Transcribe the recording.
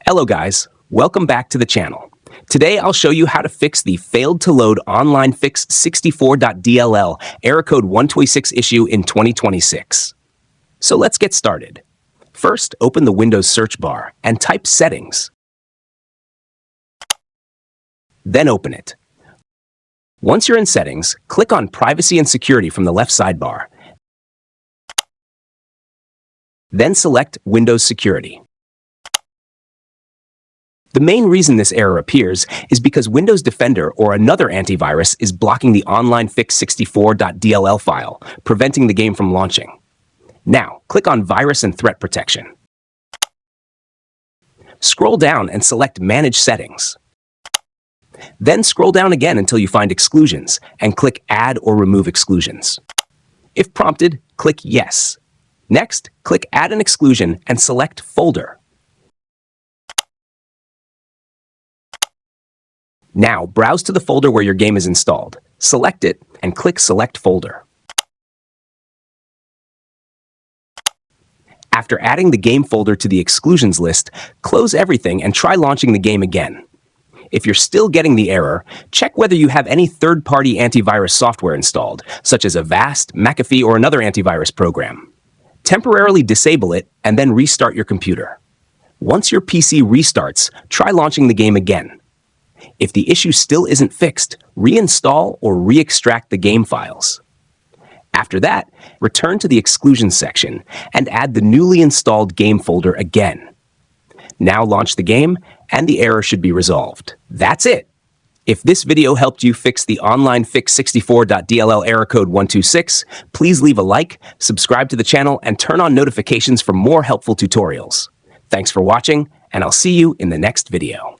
Hello guys, welcome back to the channel. Today I'll show you how to fix the failed to load onlinefix64.dll error code 126 issue in 2026. So let's get started. First, open the Windows search bar and type Settings. Then open it. Once you're in Settings, click on Privacy and Security from the left sidebar. Then select Windows Security. The main reason this error appears is because Windows Defender or another antivirus is blocking the onlinefix64.dll file, preventing the game from launching. Now, click on Virus and Threat Protection. Scroll down and select Manage Settings. Then scroll down again until you find Exclusions and click Add or Remove Exclusions. If prompted, click Yes. Next, click Add an exclusion and select Folder. Now, browse to the folder where your game is installed. Select it and click Select Folder. After adding the game folder to the exclusions list, close everything and try launching the game again. If you're still getting the error, check whether you have any third-party antivirus software installed, such as Avast, McAfee, or another antivirus program. Temporarily disable it and then restart your computer. Once your PC restarts, try launching the game again. If the issue still isn't fixed, reinstall or re-extract the game files. After that, return to the exclusions section and add the newly installed game folder again. Now launch the game, and the error should be resolved. That's it! If this video helped you fix the onlinefix64.dll error code 126, please leave a like, subscribe to the channel, and turn on notifications for more helpful tutorials. Thanks for watching, and I'll see you in the next video.